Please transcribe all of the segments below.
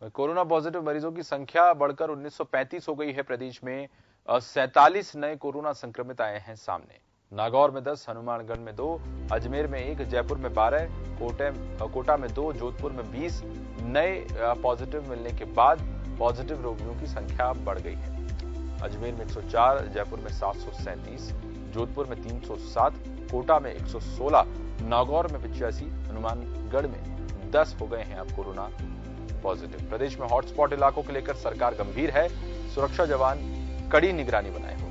Corona positive मरीजों की संख्या बढ़कर 1935 हो गई है। प्रदेश में 47 नए कोरोना संक्रमित आए हैं सामने। नागौर में 10, हनुमानगढ़ में 2, अजमेर में 1, जयपुर में 12, कोटा में 2, जोधपुर में 20 नए पॉजिटिव मिलने के बाद पॉजिटिव रोगियों की संख्या बढ़ गई है। अजमेर में 104, जयपुर में 737, जोधपुर में 307, कोटा में 116, नागौर में 85, हनुमानगढ़ में 10 हो गए हैं अब कोरोना पॉजिटिव। प्रदेश में हॉटस्पॉट इलाकों को लेकर सरकार गंभीर है। सुरक्षा जवान कड़ी निगरानी बनाए हुए।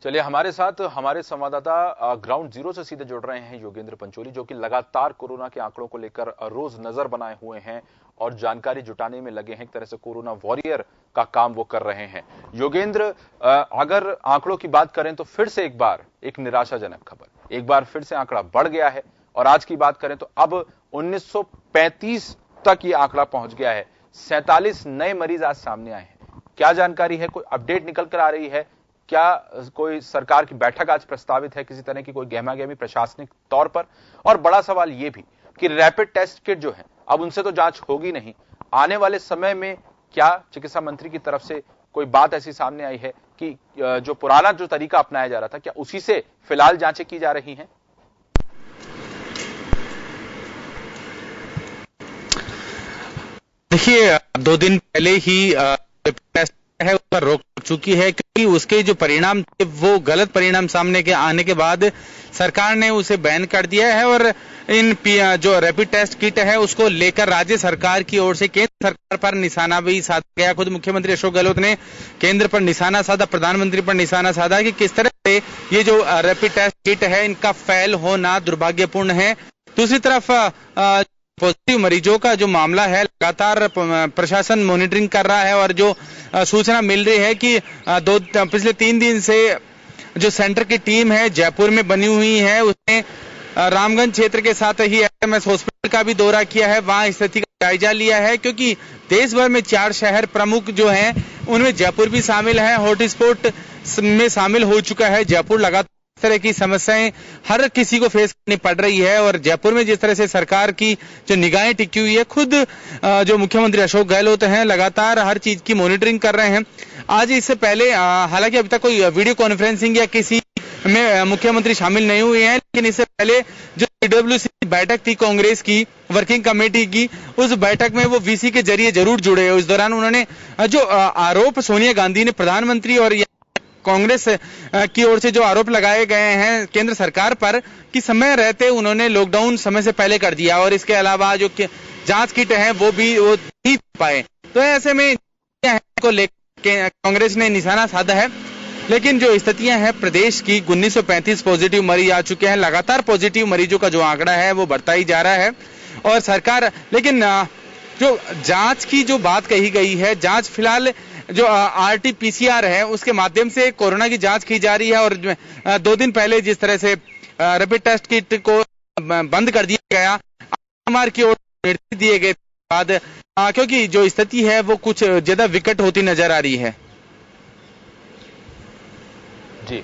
चलिए हमारे साथ हमारे संवाददाता ग्राउंड जीरो से सीधे जुड़ रहे हैं योगेंद्र पंचोली, जो कि लगातार कोरोना के आंकड़ों को लेकर रोज नजर बनाए हुए हैं और जानकारी जुटाने में लगे हैं। एक तरह से कोरोना वॉरियर का काम वो कर रहे हैं। योगेंद्र, अगर आंकड़ों की बात करें तो फिर से एक बार एक निराशाजनक खबर, एक बार फिर से आंकड़ा बढ़ गया है और आज की बात करें तो अब 1935 तक ये आंकड़ा पहुंच गया है। 47 नए मरीज आज सामने आए हैं। क्या जानकारी है, कोई अपडेट निकल कर आ रही है? क्या कोई सरकार की बैठक आज प्रस्तावित है, किसी तरह की कोई गहमागहमी प्रशासनिक तौर पर? और बड़ा सवाल यह भी कि रैपिड टेस्ट किट जो है अब उनसे तो जांच होगी नहीं, आने वाले समय में क्या चिकित्सा मंत्री की तरफ से कोई बात ऐसी सामने आई है कि जो पुराना जो तरीका अपनाया जा रहा था, क्या उसी से फिलहाल जांचें की जा रही हैं? देखिए, 2 दिन पहले ही टेस्ट है उस पर रोक चुकी है, क्योंकि उसके जो परिणाम थे वो गलत परिणाम सामने के आने के बाद सरकार ने उसे बैन कर दिया है। और इन जो रैपिड टेस्ट किट है उसको लेकर राज्य सरकार की ओर से केंद्र सरकार पर निशाना भी साधा गया। खुद मुख्यमंत्री अशोक गहलोत ने केंद्र पर निशाना साधा, प्रधानमंत्री पर निशाना साधा कि किस तरह से ये जो रैपिड टेस्ट किट है इनका फेल होना दुर्भाग्यपूर्ण है। दूसरी तरफ पॉजिटिव मरीजों का जो मामला है लगातार प्रशासन मॉनिटरिंग कर रहा है और जो सूचना मिल रही है कि पिछले 3 दिन से जो सेंटर की टीम है जयपुर में बनी हुई है, उसने रामगंज क्षेत्र के साथ ही एसएमएस हॉस्पिटल का भी दौरा किया है, वहां स्थिति का जायजा लिया है, क्योंकि देश भर में 4 शहर प्रमुख जो हैं उनमें जयपुर भी शामिल है, हॉटस्पॉट में शामिल हो चुका है जयपुर। लगातार इस तरह की समस्याएं हर किसी को फेस करनी पड़ रही है और जयपुर में जिस तरह से सरकार की जो निगाहें टिकी हुई है, खुद जो मुख्यमंत्री अशोक गहलोत हैं लगातार हर चीज की मॉनिटरिंग कर रहे हैं। आज इससे पहले हालांकि अभी तक कोई वीडियो कॉन्फ्रेंसिंग या किसी में मुख्यमंत्री शामिल नहीं हुए हैं, लेकिन इससे पहले जो पीडब्ल्यूसी बैठक थी कांग्रेस की वर्किंग कमेटी की, उस बैठक में वो वीसी के जरिए जरूर जुड़े। उस दौरान उन्होंने जो आरोप सोनिया गांधी ने प्रधानमंत्री और कांग्रेस की ओर से जो आरोप लगाए गए हैं केंद्र सरकार पर कि समय रहते उन्होंने लॉकडाउन समय से पहले कर दिया और इसके अलावा जो जांच किट है वो नहीं पाए, तो ऐसे में को लेकर कांग्रेस ने निशाना साधा है। लेकिन जो स्थितियां हैं प्रदेश की, 1935 पॉजिटिव मरीज आ चुके हैं, लगातार पॉजिटिव मरीजों का जो आंकड़ा है वो बढ़ता ही जा रहा है और सरकार, लेकिन जो जांच की जो बात कही गई है, जांच फिलहाल जो RT-PCR है उसके माध्यम से कोरोना की जांच की जा रही है। और 2 दिन पहले जिस तरह से रैपिड टेस्ट किट को बंद कर दिया गया, आरएमआर की ओर निर्देश दिए गए बाद, क्योंकि जो स्थिति है वो कुछ ज्यादा विकट होती नजर आ रही है। जी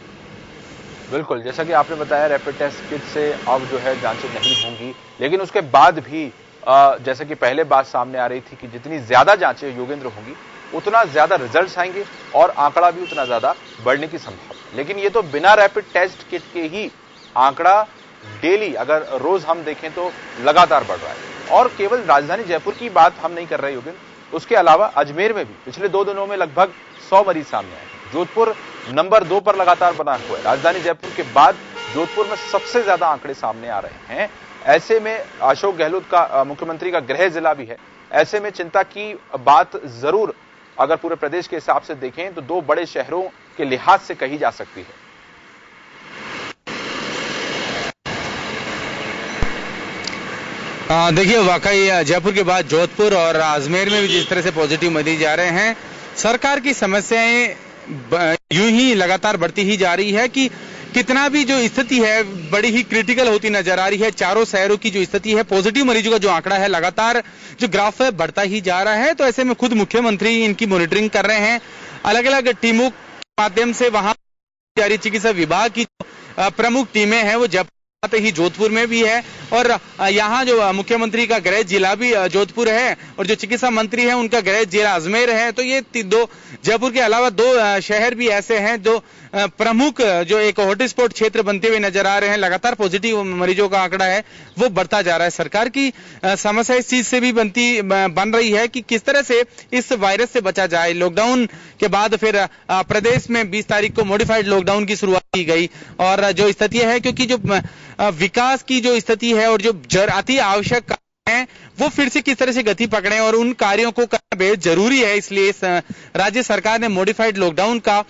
बिल्कुल, जैसा कि आपने बताया रैपिड टेस्ट किट से अब जो है जांचें नहीं होंगी, लेकिन उसके बाद भी जैसे कि पहले बात सामने आ रही थी कि जितनी ज्यादा जांचें योगेंद्र होंगी उतना ज्यादा रिजल्ट्स आएंगे और आंकड़ा भी उतना ज्यादा बढ़ने की संभावना। लेकिन ये तो बिना रैपिड टेस्ट किट के ही आंकड़ा डेली अगर रोज हम देखें तो लगातार बढ़ रहा है। और केवल राजधानी जयपुर की बात हम नहीं कर रहे योगेंद्र, उसके अलावा अजमेर में भी पिछले 2 दिनों में लगभग 100 मरीज सामने आए। जोधपुर नंबर 2 पर लगातार बना हुआ है। राजधानी जयपुर के बाद जोधपुर में सबसे ज्यादा आंकड़े सामने आ रहे हैं। ऐसे में अशोक गहलोत का मुख्यमंत्री का गृह जिला भी है। ऐसे में चिंता की बात जरूर अगर पूरे प्रदेश के हिसाब से देखें तो 2 बड़े शहरों के लिहाज से कही जा सकती है। देखिए, वाकई जयपुर के बाद जोधपुर और अजमेर में भी जिस तरह से पॉजिटिव मरीज आ रहे हैं, सरकार की समस्याएं यूं ही लगातार बढ़ती ही जा रही है कि कितना भी जो स्थिति है बड़ी ही क्रिटिकल होती नजर आ रही है। चारों शहरों की जो स्थिति है, पॉजिटिव मरीजों का जो आंकड़ा है लगातार जो ग्राफ है बढ़ता ही जा रहा है। तो ऐसे में खुद मुख्यमंत्री इनकी मॉनिटरिंग कर रहे हैं। अलग अलग टीमों के माध्यम से वहां जारी चिकित्सा विभाग की प्रमुख टीमें हैं वो जब ही जोधपुर में भी है, और यहाँ जो मुख्यमंत्री का गृह जिला भी जोधपुर है और जो चिकित्सा मंत्री है उनका गृह जिला अजमेर है। तो ये दो, जयपुर के अलावा दो शहर भी ऐसे हैं जो प्रमुख जो एक हॉटस्पॉट क्षेत्र बनते हुए नजर आ रहे हैं। लगातार पॉजिटिव मरीजों का आंकड़ा है वो बढ़ता जा रहा है। सरकार की समस्या इस चीज से भी बन रही है कि किस तरह से इस वायरस से बचा जाए। लॉकडाउन के बाद फिर प्रदेश में 20 तारीख को मॉडिफाइड लॉकडाउन की शुरुआत की गई, और जो स्थिति है क्योंकि जो विकास की जो स्थिति है और जो अति आवश्यक है वो फिर से किस तरह से गति पकड़े और उन कार्यों को करना बेहद जरूरी है। इसलिए राज्य सरकार ने मॉडिफाइड लॉकडाउन का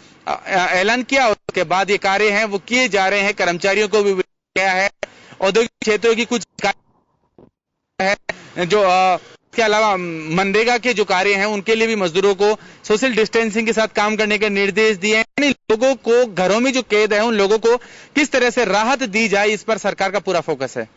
ऐलान किया और उसके बाद ये कार्य हैं वो किए जा रहे हैं। कर्मचारियों को भी किया है, औद्योगिक क्षेत्रों की कुछ है जो के अलावा मनरेगा के जो कार्य हैं उनके लिए भी मजदूरों को सोशल डिस्टेंसिंग के साथ काम करने के निर्देश दिए हैं। यानी लोगों को घरों में जो कैद है उन लोगों को किस तरह से राहत दी जाए इस पर सरकार का पूरा फोकस है।